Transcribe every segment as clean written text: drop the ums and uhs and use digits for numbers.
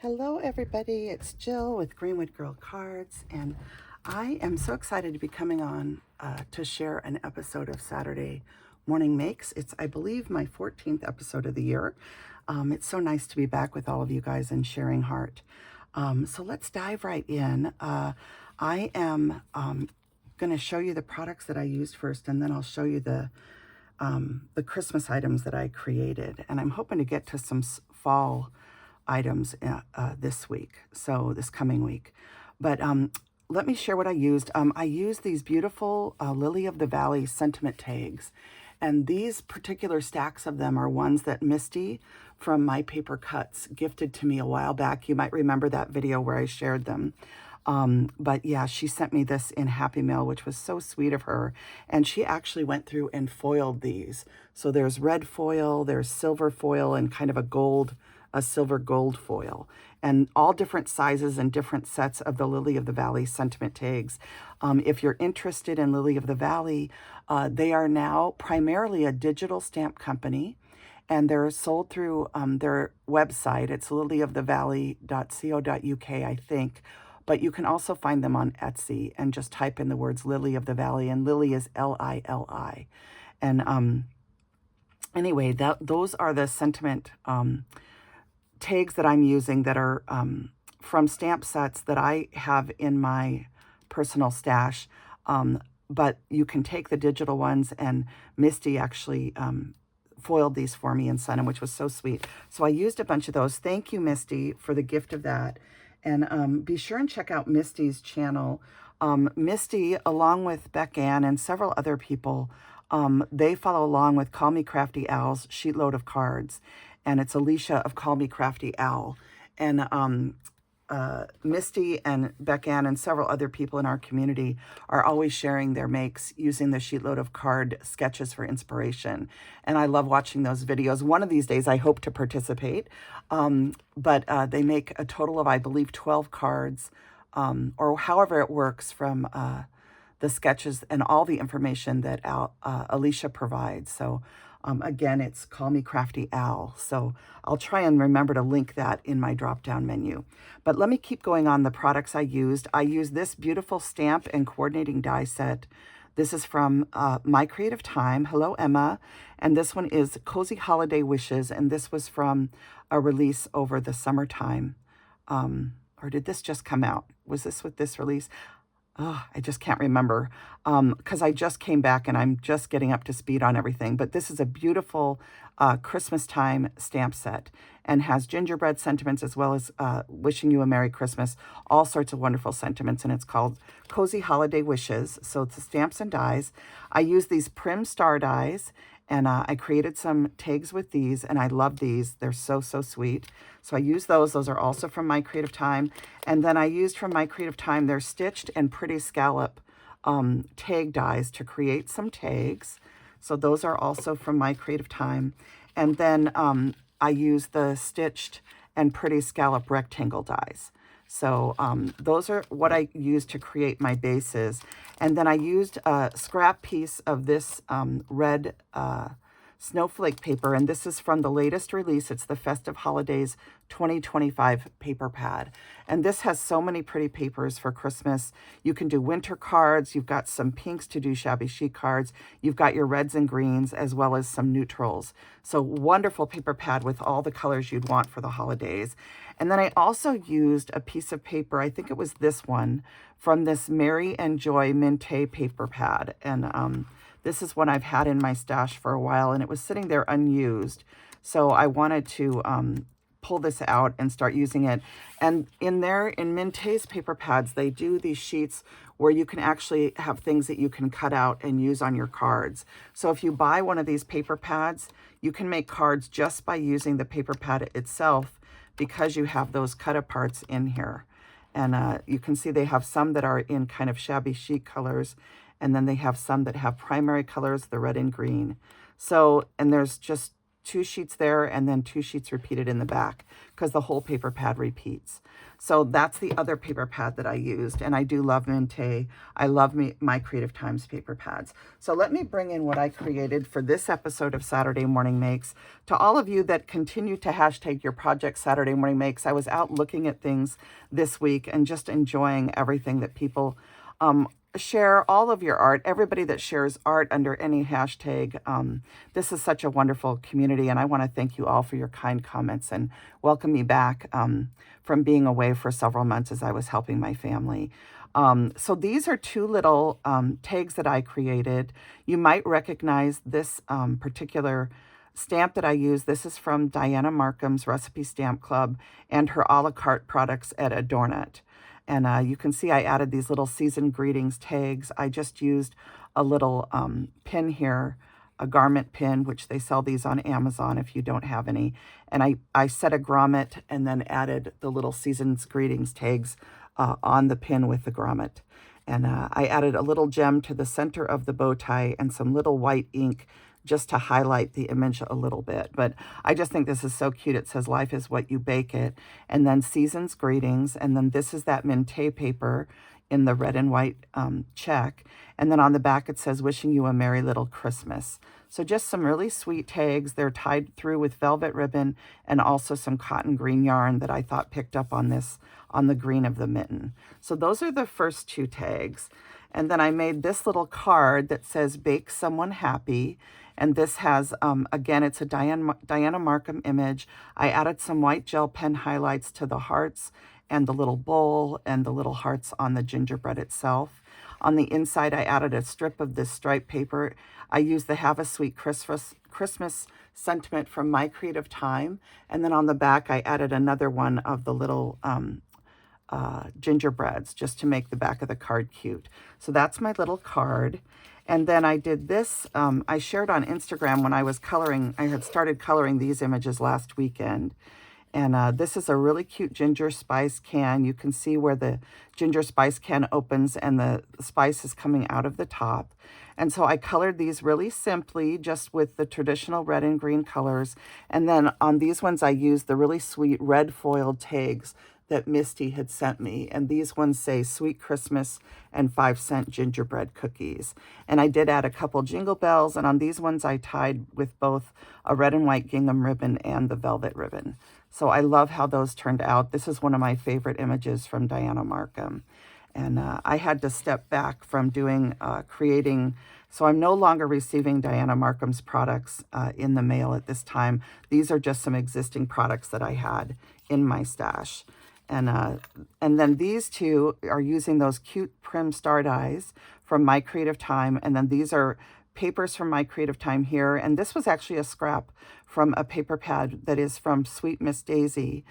Hello everybody, it's Jill with Greenwood Girl Cards, and I am so excited to be coming on to share an episode of Saturday Morning Makes. It's, I believe, my 14th episode of the year. It's so nice to be back with all of you guys and sharing heart. So let's dive right in. I am going to show you the products that I used first, and then I'll show you the Christmas items that I created. And I'm hoping to get to some fall items this week, so this coming week. But let me share what I used. I used these beautiful Lili of the Valley sentiment tags, and these particular stacks of them are ones that Misty from My Paper Cutz gifted to me a while back. You might remember that video where I shared them. But yeah, she sent me this in Happy Mail, which was so sweet of her. And she actually went through and foiled these. So there's red foil, there's silver foil, and kind of a silver gold foil, and all different sizes and different sets of the Lili of the Valley sentiment tags. If you're interested in Lili of the Valley, they are now primarily a digital stamp company, and they're sold through their website. It's liliofthevalley.co.uk, I think. But you can also find them on Etsy and just type in the words Lili of the Valley, and Lili is Lili. And anyway, those are the sentiment tags that I'm using that are from stamp sets that I have in my personal stash. But you can take the digital ones, and Misty actually foiled these for me and sent them, which was so sweet. So I used a bunch of those. Thank you, Misty, for the gift of that. And be sure and check out Misty's channel. Misty, along with BecAnn and several other people, they follow along with Call Me Crafty Owl's Sheetload of Cards. And it's Alicia of Call Me Crafty Owl. And Misty and BecAnn and several other people in our community are always sharing their makes using the Sheetload of Card sketches for inspiration. And I love watching those videos. One of these days I hope to participate. But they make a total of, I believe, 12 cards, or however it works from the sketches and all the information that Alicia provides. So again, it's Call Me Crafty Owl. So I'll try and remember to link that in my drop-down menu. But let me keep going on the products I used. I used this beautiful stamp and coordinating die set. This is from My Creative Time. Hello, Emma. And this one is Cozy Holiday Wishes. And this was from a release over the summertime. Or did this just come out? Was this with this release? Oh, I just can't remember because I just came back and I'm just getting up to speed on everything. But this is a beautiful Christmas time stamp set and has gingerbread sentiments as well as wishing you a Merry Christmas, all sorts of wonderful sentiments. And it's called Cozy Holiday Wishes. So it's the stamps and dies. I use these Prim Star dies, and I created some tags with these, and I love these. They're so, so sweet. So I use those. Those are also from My Creative Time. And then I used from My Creative Time their stitched and pretty scallop tag dies to create some tags. So those are also from My Creative Time. And then I use the stitched and pretty scallop rectangle dies. So those are what I used to create my bases. And then I used a scrap piece of this red snowflake paper, and this is from the latest release. It's the Festive Holidays 2025 paper pad. And this has so many pretty papers for Christmas. You can do winter cards. You've got some pinks to do shabby chic cards. You've got your reds and greens as well as some neutrals. So wonderful paper pad with all the colors you'd want for the holidays. And then I also used a piece of paper, I think it was this one, from this Merry and Joy Minte paper pad. And this is one I've had in my stash for a while, and it was sitting there unused. So I wanted to pull this out and start using it. And in Minte's paper pads, they do these sheets where you can actually have things that you can cut out and use on your cards. So if you buy one of these paper pads, you can make cards just by using the paper pad itself because you have those cut aparts in here. And you can see they have some that are in kind of shabby chic colors, and then they have some that have primary colors, the red and green. So, and there's just 2 sheets there and then 2 sheets repeated in the back because the whole paper pad repeats. So that's the other paper pad that I used, and I do love Minte. I love my Creative Times paper pads. So let me bring in what I created for this episode of Saturday Morning Makes. To all of you that continue to hashtag your project Saturday Morning Makes, I was out looking at things this week and just enjoying everything that people share, all of your art, everybody that shares art under any hashtag. This is such a wonderful community, and I want to thank you all for your kind comments and welcome me back from being away for several months as I was helping my family. So these are 2 little tags that I created. You might recognize this particular stamp that I use. This is from Dianna Marcum's Recipe Stamp Club and her a la carte products at Adornit. And you can see I added these little season greetings tags. I just used a little pin here, a garment pin, which they sell these on Amazon if you don't have any. And I set a grommet and then added the little season's greetings tags on the pin with the grommet. And I added a little gem to the center of the bow tie and some little white ink just to highlight the image a little bit. But I just think this is so cute. It says, "Life is what you bake it." And then season's greetings. And then this is that Minte paper in the red and white check. And then on the back, it says, "Wishing you a merry little Christmas." So just some really sweet tags. They're tied through with velvet ribbon and also some cotton green yarn that I thought picked up on the green of the mitten. So those are the first 2 tags. And then I made this little card that says, "Bake Someone Happy." And this has, again, it's a Dianna Marcum image. I added some white gel pen highlights to the hearts and the little bowl and the little hearts on the gingerbread itself. On the inside, I added a strip of this striped paper. I used the Have a Sweet Christmas sentiment from My Creative Time. And then on the back, I added another one of the little gingerbreads just to make the back of the card cute. So that's my little card. And then I did this, I shared on Instagram when I was coloring. I had started coloring these images last weekend. And this is a really cute ginger spice can. You can see where the ginger spice can opens and the spice is coming out of the top. And so I colored these really simply, just with the traditional red and green colors. And then on these ones, I used the really sweet red foiled tags that Misty had sent me. And these ones say Sweet Christmas and 5-cent gingerbread cookies. And I did add a couple jingle bells. And on these ones, I tied with both a red and white gingham ribbon and the velvet ribbon. So I love how those turned out. This is one of my favorite images from Dianna Marcum. And I had to step back from doing creating. So I'm no longer receiving Dianna Marcum's products in the mail at this time. These are just some existing products that I had in my stash. And then these 2 are using those cute prim star dies from My Creative Time. And then these are papers from My Creative Time here. And this was actually a scrap from a paper pad that is from Sweet Miss Daisy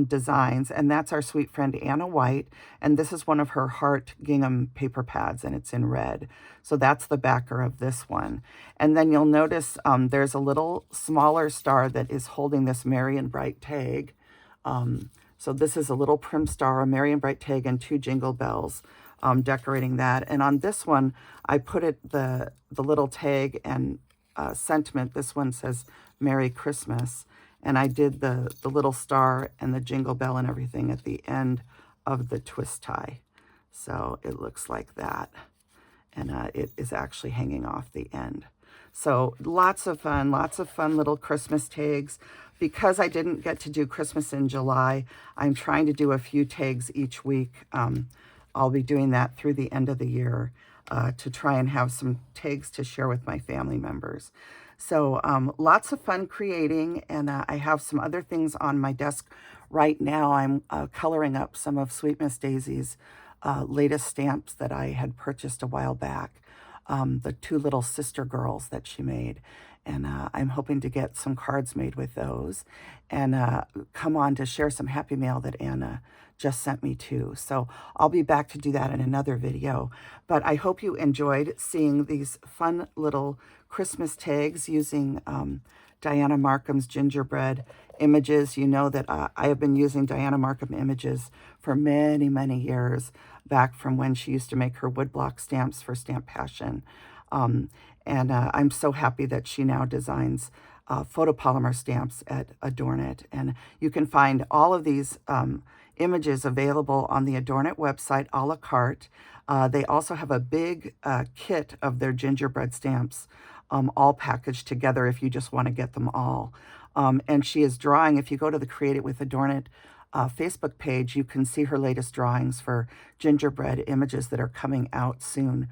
Designs. And that's our sweet friend Anna White. And this is one of her heart gingham paper pads, and it's in red. So that's the backer of this one. And then you'll notice there's a little smaller star that is holding this Merry and Bright tag. So this is a little prim star, a Merry and Bright tag, and 2 jingle bells decorating that. And on this one, I put the little tag and sentiment. This one says Merry Christmas. And I did the little star and the jingle bell and everything at the end of the twist tie. So it looks like that. And it is actually hanging off the end. So lots of fun little Christmas tags. Because I didn't get to do Christmas in July, I'm trying to do a few tags each week. I'll be doing that through the end of the year to try and have some tags to share with my family members. So lots of fun creating, and I have some other things on my desk right now. I'm coloring up some of Sweet Miss Daisy's latest stamps that I had purchased a while back, the 2 little sister girls that she made. And I'm hoping to get some cards made with those and come on to share some happy mail that Anna just sent me too. So I'll be back to do that in another video. But I hope you enjoyed seeing these fun little Christmas tags using Dianna Marcum's gingerbread images. You know that I have been using Dianna Marcum images for many, many years, back from when she used to make her woodblock stamps for Stamp Passion. And I'm so happy that she now designs photopolymer stamps at Adornit. And you can find all of these images available on the Adornit website a la carte. They also have a big kit of their gingerbread stamps, all packaged together if you just want to get them all. And she is drawing, if you go to the Create It with Adornit Facebook page, you can see her latest drawings for gingerbread images that are coming out soon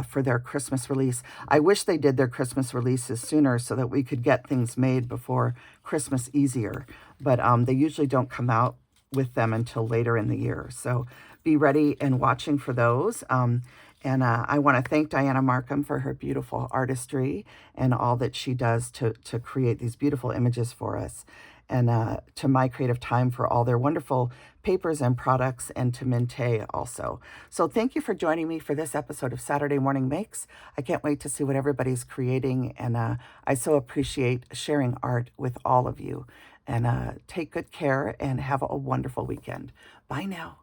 for their Christmas release. I wish they did their Christmas releases sooner so that we could get things made before Christmas easier, but they usually don't come out with them until later in the year. So be ready and watching for those. And I want to thank Dianna Marcum for her beautiful artistry and all that she does to create these beautiful images for us. And to My Creative Time for all their wonderful papers and products, and to Minte also. So thank you for joining me for this episode of Saturday Morning Makes. I can't wait to see what everybody's creating, and I so appreciate sharing art with all of you. And take good care and have a wonderful weekend. Bye now.